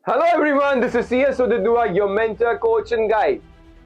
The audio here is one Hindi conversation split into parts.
Hello everyone, this is CS Udit Dua, your mentor, coach and guide.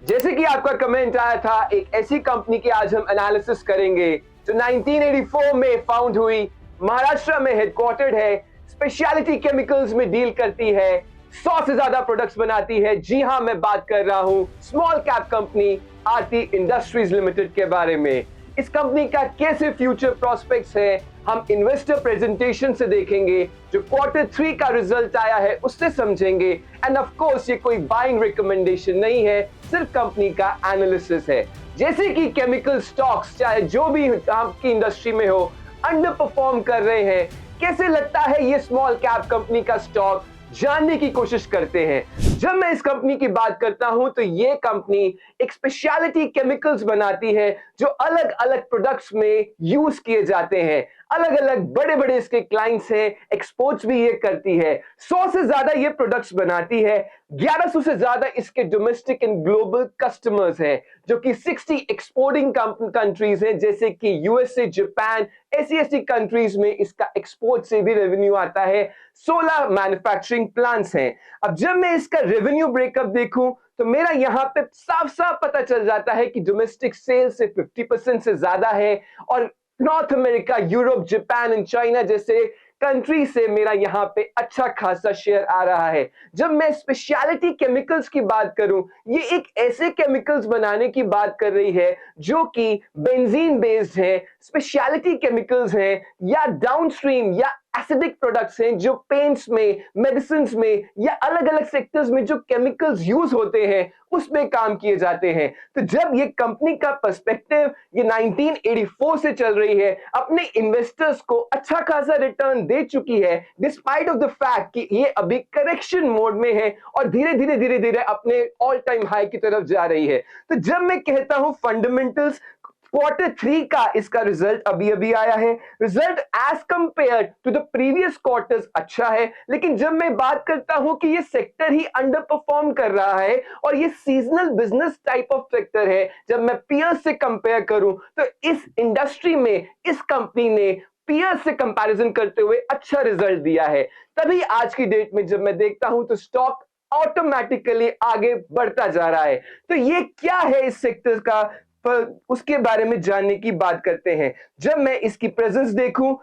जैसे कि आपका कमेंट आया था, एक ऐसी कंपनी की आज हम एनालिसिस करेंगे जो 1984 में फाउंड हुई, महाराष्ट्र में हेडक्वार्टर्ड है, स्पेशलिटी केमिकल्स में डील करती है, 100 से ज्यादा प्रोडक्ट्स बनाती है। जी हां, मैं बात कर रहा हूं स्मॉल कैप कंपनी आरती इंडस्ट्रीज लिमिटेड के बारे में। इस कंपनी का कैसे फ्यूचर प्रोस्पेक्ट्स है हम इन्वेस्टर प्रेजेंटेशन से देखेंगे, जो Q3 का रिजल्ट आया है उससे समझेंगे। एंड ऑफ कोर्स ये कोई बाइंग रिकमेंडेशन नहीं है, सिर्फ कंपनी का एनालिसिस है। जैसे कि केमिकल स्टॉक्स चाहे जो भी आपकी इंडस्ट्री में हो अंडर परफॉर्म कर रहे हैं, कैसे लगता है ये स्मॉल कैप कंपनी का स्टॉक, जानने की कोशिश करते हैं। जब मैं इस कंपनी की बात करता हूं तो ये कंपनी एक स्पेशलिटी केमिकल्स बनाती है जो अलग अलग प्रोडक्ट्स में यूज किए जाते हैं। अलग अलग बड़े बड़े इसके क्लाइंट्स हैं, एक्सपोर्ट्स भी ये करती है। 100 से ज्यादा ये प्रोडक्ट्स बनाती है, 1100 से ज्यादा इसके डोमेस्टिक एंड ग्लोबल कस्टमर्स हैं, जो कि 60 एक्सपोर्टिंग कंट्रीज हैं, जैसे कि यूएसए, जापान, ऐसी कंट्रीज में इसका एक्सपोर्ट से भी रेवेन्यू आता है। 16 मैन्युफैक्चरिंग प्लांट्स हैं। अब जब मैं इसका रेवेन्यू ब्रेकअप देखूं तो मेरा यहां पे साफ साफ पता चल जाता है कि डोमेस्टिक सेल्स से 50% से ज्यादा है, और north America, Europe, Japan and China जैसे कंट्री से मेरा यहाँ पे अच्छा खासा शेयर आ रहा है। जब मैं स्पेशलिटी केमिकल्स की बात करूं, ये एक ऐसे केमिकल्स बनाने की बात कर रही है जो कि बेंजीन बेस्ड है, स्पेशलिटी केमिकल्स हैं, या डाउनस्ट्रीम या एसिडिक प्रोडक्ट्स हैं जो पेंट्स में, मेडिसिन में या अलग अलग सेक्टर्स में जो केमिकल्स यूज होते हैं उसमें काम किए जाते हैं। तो जब ये कंपनी का पर्सपेक्टिव ये 1984 से चल रही है, अपने इन्वेस्टर्स को अच्छा खासा रिटर्न दे चुकी है, डिस्पाइट ऑफ द फैक्ट कि ये अभी करेक्शन मोड में है और धीरे धीरे अपने ऑल टाइम हाई की तरफ जा रही है। तो जब मैं कहता हूं फंडामेंटल्स, Q3 का इसका रिजल्ट अभी अभी आया है। Result as compare to the previous quarters अच्छा है, लेकिन जब मैं बात करता हूं कि ये सेक्टर ही अंडर परफॉर्म कर रहा है और ये seasonal business type of sector है, जब मैं पीयर्स से कंपेयर करूं तो इस इंडस्ट्री में इस कंपनी ने पीयर्स से कंपैरिजन करते हुए अच्छा रिजल्ट दिया है। तभी आज की डेट में जब मैं देखता हूं तो स्टॉक ऑटोमेटिकली आगे बढ़ता जा रहा है। तो ये क्या है इस सेक्टर का, पर उसके बारे में जानने की बात करते हैं। जब मैं इसकी प्रेजेंस देखूं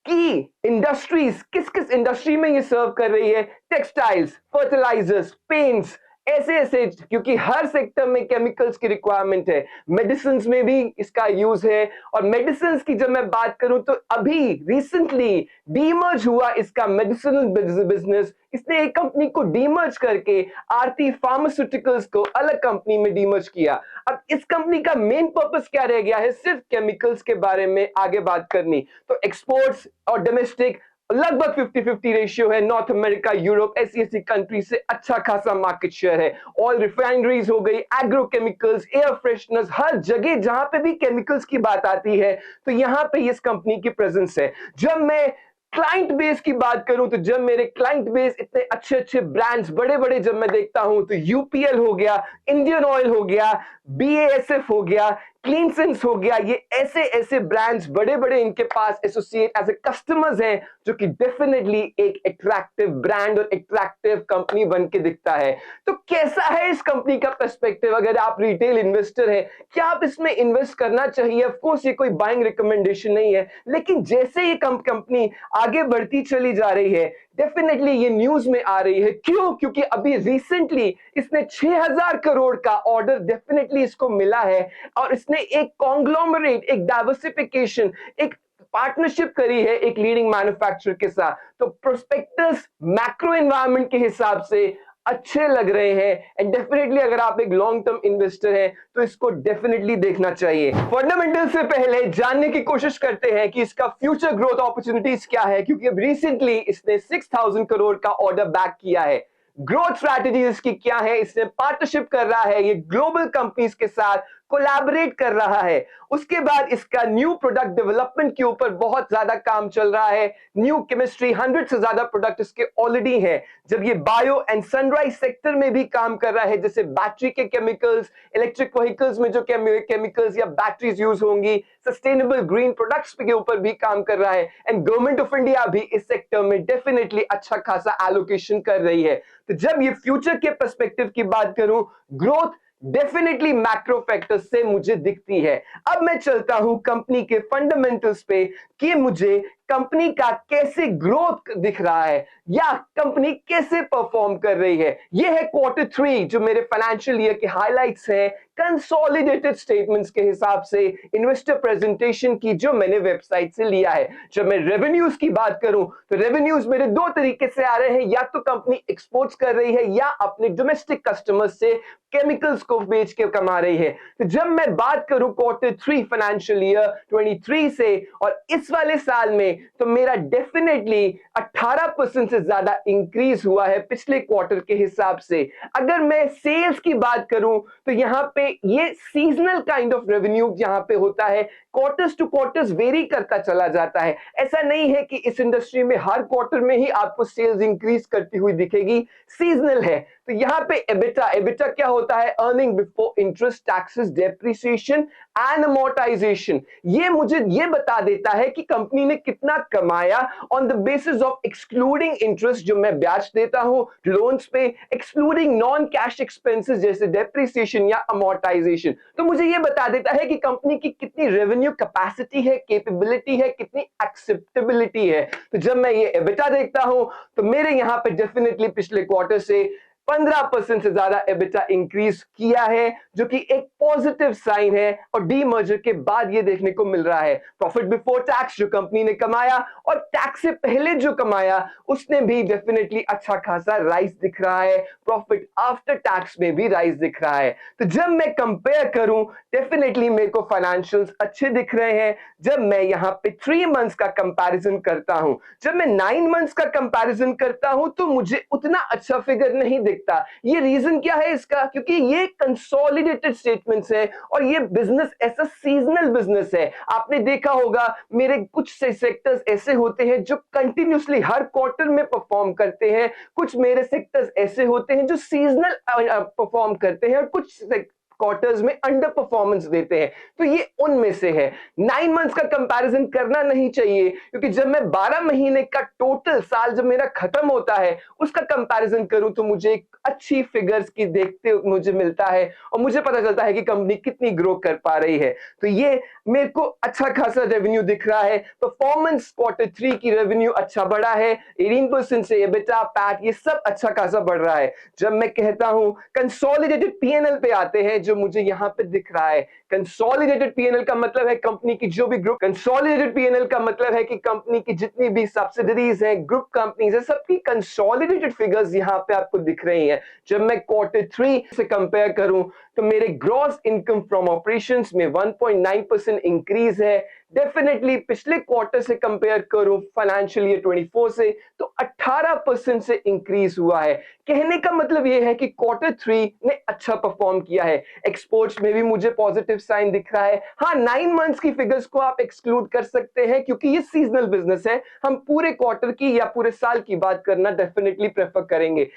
कि इंडस्ट्रीज किस किस इंडस्ट्री में ये सर्व कर रही है, टेक्सटाइल्स, फर्टिलाइजर्स, पेंट्स, ऐसे ऐसे, क्योंकि हर सेक्टर में केमिकल्स की रिक्वायरमेंट है। मेडिसिन में भी इसका यूज है, और मेडिसिन की जब मैं बात करूं तो अभी रिसेंटली डीमर्ज हुआ इसका मेडिसिन बिजनेस। इसने एक कंपनी को डीमर्ज करके आरती फार्मास्यूटिकल्स को अलग कंपनी में डीमर्ज किया। अब इस कंपनी का मेन पर्पस क्या रह गया है, सिर्फ केमिकल्स के बारे में आगे बात करनी। तो एक्सपोर्ट्स और डोमेस्टिक लगभग 50-50 रेशियो है। नॉर्थ अमेरिका, यूरोप, ऐसी कंट्री से अच्छा खासा मार्केट शेयर है। ऑयल रिफाइनरीज हो गई, एग्रोकेमिकल्स, एयर फ्रेशनर्स, हर जगह जहां पे भी केमिकल्स की बात आती है तो यहां पे इस कंपनी की प्रेजेंस है। जब मैं क्लाइंट बेस की बात करूं तो जब मेरे क्लाइंट बेस इतने अच्छे अच्छे ब्रांड्स बड़े बड़े जब मैं देखता हूं तो यूपीएल हो गया, इंडियन ऑयल हो गया, बीएएसएफ हो गया, क्लीन सेंस हो गया, ये ऐसे ऐसे ब्रांड्स बड़े बड़े इनके पास एसोसिएट एज ए कस्टमर्स हैं, जो कि डेफिनेटली एक अट्रैक्टिव ब्रांड और अट्रैक्टिव कंपनी बन के दिखता है। तो कैसा है इस कंपनी का पर्सपेक्टिव, अगर आप रिटेल इन्वेस्टर हैं, क्या आप इसमें इन्वेस्ट करना चाहिए? ऑफ कोर्स ये कोई बाइंग रिकमेंडेशन नहीं है, लेकिन जैसे ये कंपनी आगे बढ़ती चली जा रही है, डेफिनेटली ये न्यूज में आ रही है। क्यों? क्योंकि अभी रिसेंटली इसने 6000 करोड़ का ऑर्डर डेफिनेटली इसको मिला है, और इसने एक कॉन्ग्लोमरेट, एक डाइवर्सिफिकेशन, एक पार्टनरशिप करी है एक लीडिंग मैन्युफैक्चरर के साथ। तो प्रोस्पेक्टस मैक्रो एनवायरनमेंट के हिसाब से अच्छे लग रहे हैं, एंड डेफिनेटली अगर आप एक लॉन्ग टर्म इन्वेस्टर हैं तो इसको डेफिनेटली देखना चाहिए। फंडामेंटल से पहले जानने की कोशिश करते हैं कि इसका फ्यूचर ग्रोथ अपॉर्चुनिटीज क्या है, क्योंकि अब रिसेंटली इसने 6000 करोड़ का ऑर्डर बैक किया है। ग्रोथ स्ट्रैटेजी इसकी क्या है? इसने पार्टनरशिप कर रहा है ये ग्लोबल कंपनीज के साथ, कोलैबोरेट कर रहा है। उसके बाद इसका न्यू प्रोडक्ट डेवलपमेंट के ऊपर बहुत ज्यादा काम चल रहा है। न्यू केमिस्ट्री 100 से ज्यादा प्रोडक्ट इसके ऑलरेडी हैं। जब ये बायो एंड सनराइज सेक्टर में भी काम कर रहा है, जैसे बैटरी के केमिकल्स, इलेक्ट्रिक व्हीकल्स में जो केमिकल्स या बैटरीज यूज होंगी, सस्टेनेबल ग्रीन प्रोडक्ट्स के ऊपर भी काम कर रहा है। एंड गवर्नमेंट ऑफ इंडिया भी इस सेक्टर में डेफिनेटली अच्छा खासा एलोकेशन कर रही है। तो जब ये फ्यूचर के पर्सपेक्टिव की बात करूं, ग्रोथ डेफिनेटली मैक्रो फैक्टर्स से मुझे दिखती है। अब मैं चलता हूं कंपनी के फंडामेंटल्स पे कि मुझे कंपनी का कैसे ग्रोथ दिख रहा है या कंपनी कैसे परफॉर्म कर रही है। ये है क्वार्टर 3 जो मेरे फाइनेंशियल ईयर के हाइलाइट्स हैं कंसोलिडेटेड स्टेटमेंट्स के हिसाब से इन्वेस्टर प्रेजेंटेशन की जो मैंने वेबसाइट से लिया है। जब मैं रेवेन्यूज की बात करूं तो रेवेन्यूज मेरे दो तरीके से आ रहे हैं, या तो कंपनी एक्सपोर्ट्स कर रही है या अपने डोमेस्टिक कस्टमर्स से केमिकल्स को बेच के कमा रही है। तो जब मैं बात करूं क्वार्टर 3 फाइनेंशियल ईयर 23 से और इस वाले साल में, तो मेरा डेफिनेटली 18% से ज्यादा इंक्रीज हुआ है पिछले क्वार्टर के हिसाब से। अगर मैं सेल्स की बात करूं तो यहां पे ये सीजनल काइंड ऑफ रेवेन्यू यहां पे होता है, क्वार्टर्स टू क्वार्टर्स वेरी करता चला जाता है। ऐसा नहीं है कि इस इंडस्ट्री में हर क्वार्टर में ही आपको सेल्स इंक्रीज करती हुई दिखेगी, सीजनल है। तो यहां पे एबिटा क्या होता है? Earning before interest, taxes, depreciation and amortisation. ये मुझे ये बता देता है कि कंपनी ने कितना कमाया on the basis of excluding interest जो मैं ब्याज देता हूं लोन्स पे, एक्सक्लूडिंग नॉन कैश एक्सपेंसेस जैसे डेप्रिसिएशन या अमोर्टाइजेशन। तो मुझे ये बता देता है कि कंपनी की कितनी रेवेन्यू कैपेसिटी है, कैपेबिलिटी है, कितनी एक्सेप्टेबिलिटी है। तो जब मैं ये एबिटा देखता हूं तो मेरे यहां पे डेफिनेटली पिछले क्वार्टर से 15% से ज्यादा एबिटा इंक्रीज किया है, जो कि एक पॉजिटिव साइन है और डीमर्जर के बाद ये देखने को मिल रहा है। प्रॉफिट बिफोर टैक्स जो कंपनी ने कमाया और टैक्स से पहले जो कमाया उसने भी डेफिनेटली अच्छा खासा राइज दिख रहा है। प्रॉफिट आफ्टर टैक्स में भी राइज दिख रहा है। तो जब मैं कंपेयर करूं डेफिनेटली मेरे को फाइनेंशियल्स अच्छे दिख रहे हैं। जब मैं यहां पे 3 मंथ्स का कंपैरिजन करता हूं, जब मैं 9 मंथ्स का कंपैरिजन करता हूं तो मुझे उतना अच्छा फिगर नहीं दिखता। ये रीजन क्या है इसका? क्योंकि ये कंसोलिडेटेड स्टेटमेंट्स है और ये बिजनेस ऐसा सीजनल बिजनेस है। आपने देखा होगा मेरे कुछ सेक्टर्स ऐसे होते हैं जो कंटिन्यूसली हर क्वार्टर में परफॉर्म करते हैं, कुछ मेरे सेक्टर्स ऐसे होते हैं जो सीजनल परफॉर्म करते हैं और कुछ क्वार्टर्स में अंडर परफॉर्मेंस देते हैं। तो ये उनमें से है। 9 मंथ्स का कंपैरिजन करना नहीं चाहिए, क्योंकि जब मैं 12 महीने का टोटल साल जब मेरा खत्म होता है उसका कंपैरिजन करूं तो मुझे एक अच्छी फिगर्स की देखते मुझे मिलता है और मुझे पता चलता है कि कंपनी कितनी ग्रो कर पा रही है। तो ये मेरे को अच्छा खासा रेवेन्यू दिख रहा है। परफॉर्मेंस क्वार्टर 3 की रेवेन्यू अच्छा बढ़ा है, 18% से एबिटा, पैट ये सब अच्छा खासा बढ़ रहा है। जब मैं कहता हूं कंसोलिडेटेड पीएनएल पे आते हैं, जो मुझे यहां पे दिख रहा है, कंसोलिडेटेड पीएनएल का मतलब है कंपनी की जो भी ग्रुप, कंसोलिडेटेड पीएनएल का मतलब है कि कंपनी की जितनी भी सब्सिडरीज हैं, ग्रुप कंपनीज है, सबकी कंसोलिडेटेड फिगर्स यहां पे आपको दिख रही हैं। जब मैं क्वार्टर 3 से कंपेयर करूं तो मेरे ग्रॉस इनकम फ्रॉम ऑपरेशंस में 1.9% इंक्रीज है। डेफिनेटली पिछले क्वार्टर से कंपेयर करूं फाइनेंशियल ईयर 24 से तो 18% से इंक्रीज हुआ है। कहने का मतलब यह है कि क्वार्टर 3 ने अच्छा परफॉर्म किया है। एक्सपोर्ट्स में भी मुझे पॉजिटिव साइन दिख रहा है। हाँ, 9 मंथ्स की फिगर्स को आप एक्सक्लूड कर सकते हैं क्योंकि ये सीजनल बिजनेस है। हम पूरे क्वार्टर की या पूरे साल की बात करना डेफिनेटली प्रेफर करेंगे।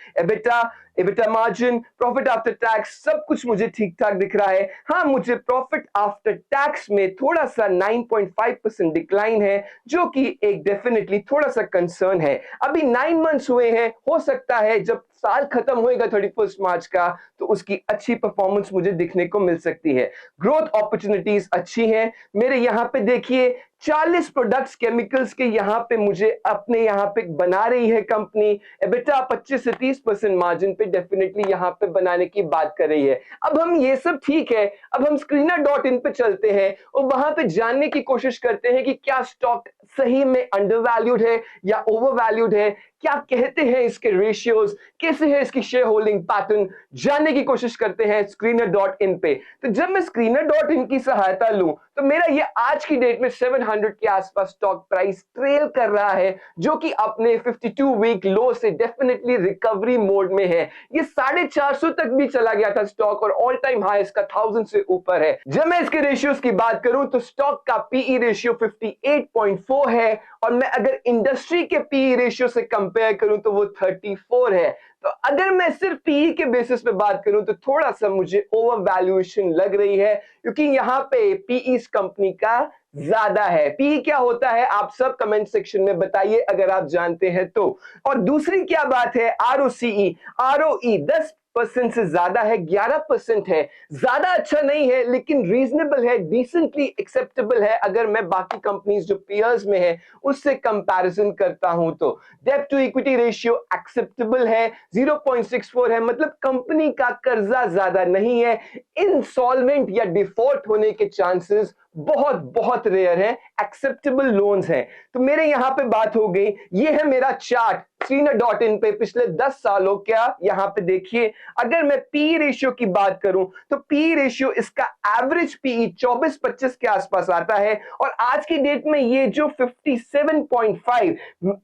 EBITDA margin, profit after tax सब कुछ मुझे ठीक ठाक दिख रहा है। हाँ, मुझे प्रॉफिट आफ्टर टैक्स में थोड़ा सा 9.5% डिक्लाइन है, जो कि एक डेफिनेटली थोड़ा सा कंसर्न है। अभी 9 मंथ्स हुए हैं, हो सकता है जब साल खत्म होएगा 31 मार्च का तो उसकी अच्छी परफॉर्मेंस मुझे दिखने को मिल सकती है। ग्रोथ अपॉर्चुनिटीज अच्छी हैं। मेरे यहाँ पे देखिए 40 प्रोडक्ट्स केमिकल्स के यहाँ पे मुझे अपने यहाँ पे बना रही है कंपनी। एबिटा 25 से 30% मार्जिन पे डेफिनेटली यहाँ पे बनाने की बात कर रही है। अब हम ये सब ठीक है, अब हम screener.in पे चलते हैं और वहां पे जानने की कोशिश करते हैं कि क्या स्टॉक सही में अंडरवैल्यूड है या ओवरवैल्यूड है, क्या कहते हैं इसके रेशियोज, कैसे है इसकी शेयर होल्डिंग पैटर्न, जानने की कोशिश करते हैं screener.in पे। तो जब मैं screener.in की सहायता लूं तो मेरा ये आज की डेट में 700 के आसपास स्टॉक प्राइस ट्रेल कर रहा है, जो कि अपने 52 वीक लो से डेफिनेटली रिकवरी मोड में है। ये 450 तक भी चला गया था स्टॉक और ऑल टाइम हाई इसका 1000 से ऊपर है। जब मैं इसके रेशियोज की बात करूं तो स्टॉक का पीई रेशियो 58.4 है और मैं अगर इंडस्ट्री के पीई रेशियो से कंपेयर करूं तो वो 34 है। तो अगर मैं सिर्फ पीई के बेसिस पे बात करूं तो थोड़ा सा मुझे ओवर वैल्यूएशन लग रही है, क्योंकि यहाँ पे पीई इस कंपनी का ज्यादा है। पीई क्या होता है आप सब कमेंट सेक्शन में बताइए अगर आप जानते हैं तो। और दूसरी क्या बात है, आरओसीई, आरओई 10% से ज्यादा है, 11% है। ज्यादा अच्छा नहीं है लेकिन रीजनेबल है, डिसेंटली एक्सेप्टेबल है अगर मैं बाकी कंपनीज जो पीयर्स में है उससे कंपैरिजन करता हूं तो। डेब्ट टू इक्विटी रेशियो एक्सेप्टेबल है, 0.64 है, मतलब कंपनी का कर्जा ज्यादा नहीं है। इंसॉल्वेंट या डिफॉल्ट होने के चांसेस बहुत बहुत रेयर है, एक्सेप्टेबल लोन्स हैं। तो मेरे यहां पे बात हो गई, ये है मेरा चार्ट screener.in पे पिछले 10 सालों का। यहां पे देखिए अगर मैं पी रेशियो की बात करूं तो पी रेशियो इसका एवरेज पीई 24-25 के आसपास आता है और आज की डेट में ये जो 57.5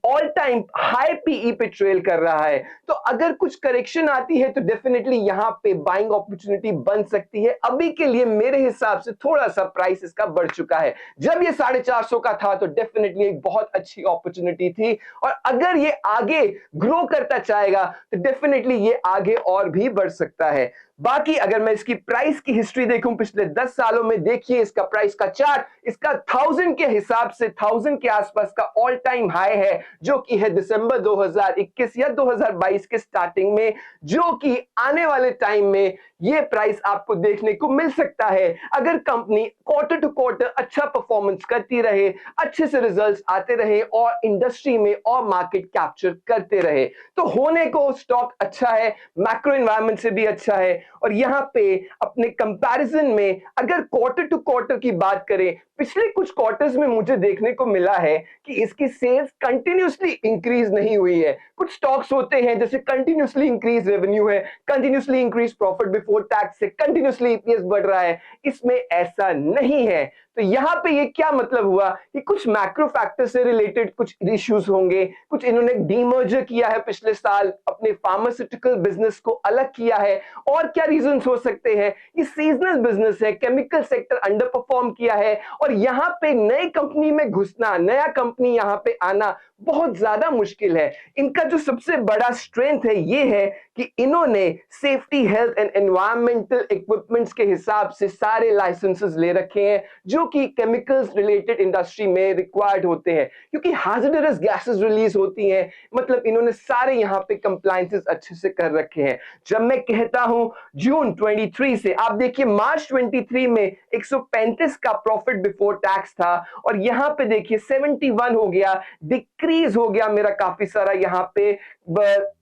ऑल टाइम हाई पीई पे ट्रेल कर रहा है। तो अगर कुछ करेक्शन आती है तो डेफिनेटली यहां पे बाइंग अपॉर्चुनिटी बन सकती है। अभी के लिए मेरे हिसाब से थोड़ा सा प्राइस इसका बढ़ चुका है। जब ये 450 का था तो डेफिनेटली एक बहुत अच्छी अपॉर्चुनिटी थी और अगर ये आगे ग्रो करता जाएगा तो डेफिनेटली ये आगे और भी बढ़ सकता है। बाकी अगर मैं इसकी प्राइस की हिस्ट्री देखूं पिछले 10 सालों में, देखिए इसका प्राइस का चार्ट, इसका 1000 के हिसाब से 1000 के आसपास का ऑल टाइम हाई है, जो कि है दिसंबर 2021 या 2022 के स्टार्टिंग में, जो कि आने वाले टाइम में ये प्राइस आपको देखने को मिल सकता है अगर कंपनी क्वार्टर टू क्वार्टर अच्छा परफॉर्मेंस करती रहे, अच्छे से रिजल्ट्स आते रहे और इंडस्ट्री में और मार्केट कैप्चर करते रहे। तो होने को स्टॉक अच्छा है, मैक्रो एनवायरनमेंट से भी अच्छा है। और यहां पे अपने कंपैरिजन में अगर क्वार्टर टू क्वार्टर की बात करें, पिछले कुछ क्वार्टर्स में मुझे देखने को मिला है कि इसकी सेल्स कंटिन्यूअसली इंक्रीज नहीं हुई है। कुछ स्टॉक्स होते हैं जैसे कंटिन्यूअसली इंक्रीज रेवेन्यू है, continuously increase profit before tax से, कंटिन्यूअसली ईपीएस बढ़ रहा है, इसमें ऐसा नहीं है। तो यहां पे ये क्या मतलब हुआ कि कुछ मैक्रो फैक्टर से रिलेटेड कुछ इश्यूज होंगे, कुछ इन्होंने डीमर्जर किया है पिछले साल, अपने फार्मास्यूटिकल बिजनेस को अलग किया है, और क्या रीजंस हो सकते हैं, ये सीजनल बिजनेस है, केमिकल सेक्टर अंडर परफॉर्म किया है और यहां पे नई कंपनी में घुसना, नया कंपनी यहां पे आना बहुत ज्यादा मुश्किल है। इनका जो सबसे बड़ा स्ट्रेंथ है ये है कि इन्होंने safety, health and environmental equipments के हिसाब से सारे लाइसेंसेस ले रखे हैं जो कि केमिकल्स रिलेटेड इंडस्ट्री में रिक्वायर्ड होते हैं, क्योंकि हैजर्डस गैसेस रिलीज होती हैं, मतलब इन्होंने सारे यहां पे कंप्लायंसेस अच्छे से कर रखे हैं। जब मैं कहता हूं जून 23 से, आप देखिए मार्च 23 में 135 का प्रॉफिट बिफोर टैक्स था और यहां पे देखिए 71 हो गया, डिक्रीज हो गया मेरा काफी सारा यहां पे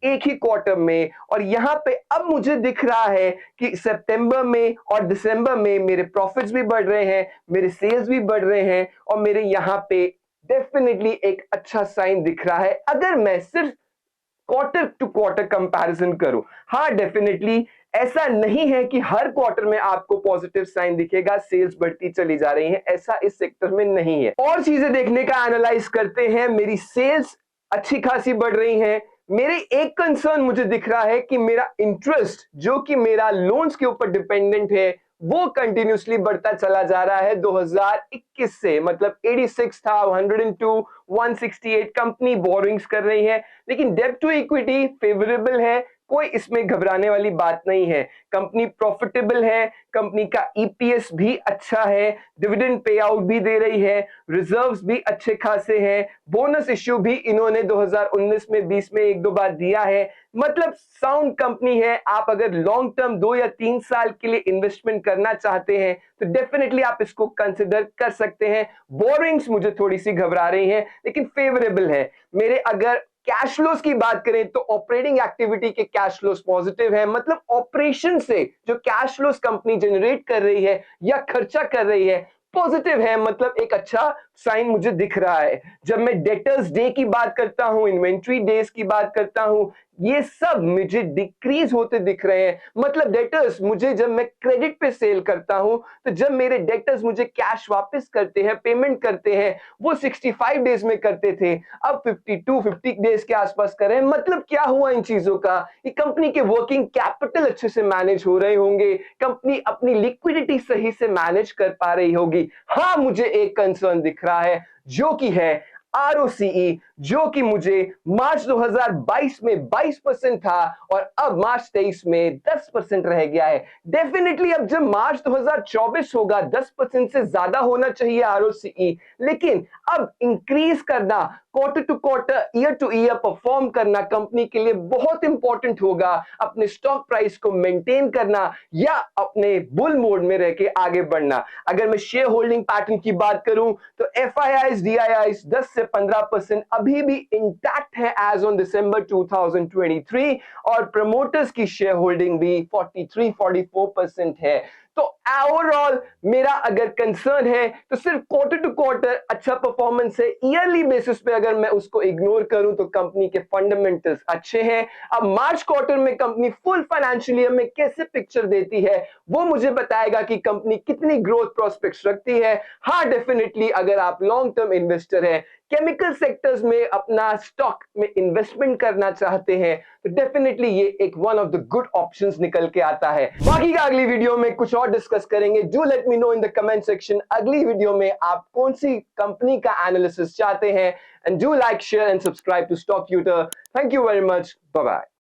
एक ही क्वार्टर में। और यहां पे अब मुझे दिख रहा है कि सितंबर में और दिसंबर में मेरे प्रॉफिट्स भी बढ़ रहे हैं, मेरे सेल्स भी बढ़ रहे हैं और मेरे यहां पे डेफिनेटली एक अच्छा साइन दिख रहा है अगर मैं सिर्फ क्वार्टर टू क्वार्टर कंपैरिजन करूं। हाँ, डेफिनेटली ऐसा नहीं है कि हर क्वार्टर में आपको पॉजिटिव साइन दिखेगा, सेल्स बढ़ती चली जा रही हैं, ऐसा इस सेक्टर में नहीं है। और चीजें देखने का एनालाइज करते हैं, मेरी सेल्स अच्छी खासी बढ़ रही हैं। मेरे एक कंसर्न मुझे दिख रहा है कि मेरा इंटरेस्ट जो कि मेरा लोन्स के ऊपर डिपेंडेंट है वो कंटिन्यूसली बढ़ता चला जा रहा है 2021 से, मतलब 86 था, 102, 168 कंपनी बोरिंग्स कर रही है, लेकिन डेब्ट टू इक्विटी फेवरेबल है, कोई इसमें घबराने वाली बात नहीं है। कंपनी प्रॉफिटेबल है, कंपनी का ईपीएस भी अच्छा है, डिविडेंड पे आउट भी दे रही है, रिजर्व्स भी अच्छे खासे हैं, बोनस इश्यू भी इन्होंने 2019 में 20 में एक दो बार दिया है, मतलब साउंड कंपनी है। आप अगर लॉन्ग टर्म 2 या 3 साल के लिए इन्वेस्टमेंट करना चाहते हैं तो डेफिनेटली आप इसको कंसिडर कर सकते हैं। बोरिंग्स मुझे थोड़ी सी घबरा रही हैं लेकिन फेवरेबल है। मेरे अगर कैश फ्लोज की बात करें तो ऑपरेटिंग एक्टिविटी के कैश फ्लोज पॉजिटिव है, मतलब ऑपरेशन से जो कैश फ्लोज कंपनी जनरेट कर रही है या खर्चा कर रही है पॉजिटिव है, मतलब एक अच्छा साइन मुझे दिख रहा है। जब मैं डेटर्स डे की बात करता हूं, इन्वेंट्री डेज की बात करता हूं, ये सब मुझे डिक्रीज होते दिख रहे हैं। मतलब डेटर्स मुझे, जब मैं क्रेडिट पे सेल करता हूं, तो जब मेरे डेटर्स मुझे कैश वापस करते हैं, पेमेंट करते हैं, वो 65 डेज में करते थे, अब 50 डेज के आसपास कर रहे हैं। मतलब क्या हुआ इन चीजों का? ये कंपनी के वर्किंग कैपिटल अच्छे से मैनेज हो रहे होंगे, कंपनी अपनी लिक्विडिटी सही से मैनेज कर पा रही होगी। हाँ, मुझे एक कंसर्न दिख रहा है, जो कि है आरओसीई, जो कि मुझे मार्च 2022 में 22% था और अब मार्च 23 में 10% रह गया है। डेफिनेटली अब जब मार्च 2024 होगा, 10% से ज्यादा होना चाहिए आरओसीई, लेकिन अब इंक्रीज करना, quarter to quarter, year to year perform करना कंपनी के लिए बहुत इंपॉर्टेंट होगा। अपने स्टॉक प्राइस को मेंटेन करना या अपने बुल मोड में रह के आगे बढ़ना। अगर मैं शेयर होल्डिंग पैटर्न की बात करूं, तो एफआईआईज, डीआईआईज 10 से 15% अभी भी इंटैक्ट है एज ऑन दिसंबर 2023, और प्रमोटर्स की शेयर होल्डिंग भी 43-44% है। तो ओवरऑल मेरा अगर कंसर्न है तो सिर्फ क्वार्टर टू क्वार्टर अच्छा परफॉर्मेंस है। ईयरली बेसिस पे अगर मैं उसको इग्नोर करूं तो कंपनी के फंडामेंटल्स अच्छे हैं। अब मार्च क्वार्टर में कंपनी फुल फाइनेंशियल ईयर में कैसे पिक्चर देती है, वो मुझे बताएगा कि कंपनी कितनी ग्रोथ प्रोस्पेक्ट्स रखती है। हाँ, डेफिनेटली अगर आप लॉन्ग टर्म इन्वेस्टर हैं, केमिकल सेक्टर्स में अपना स्टॉक में इन्वेस्टमेंट करना चाहते हैं, तो डेफिनेटली ये एक one of the good options निकल के आता है। बाकी का अगली वीडियो में कुछ और डिस्कस करेंगे। Do let me know in the comment section अगली वीडियो में आप कौन सी कंपनी का एनालिसिस चाहते हैं, and do like, share and subscribe to Stock Tutor. Thank you very much, bye bye.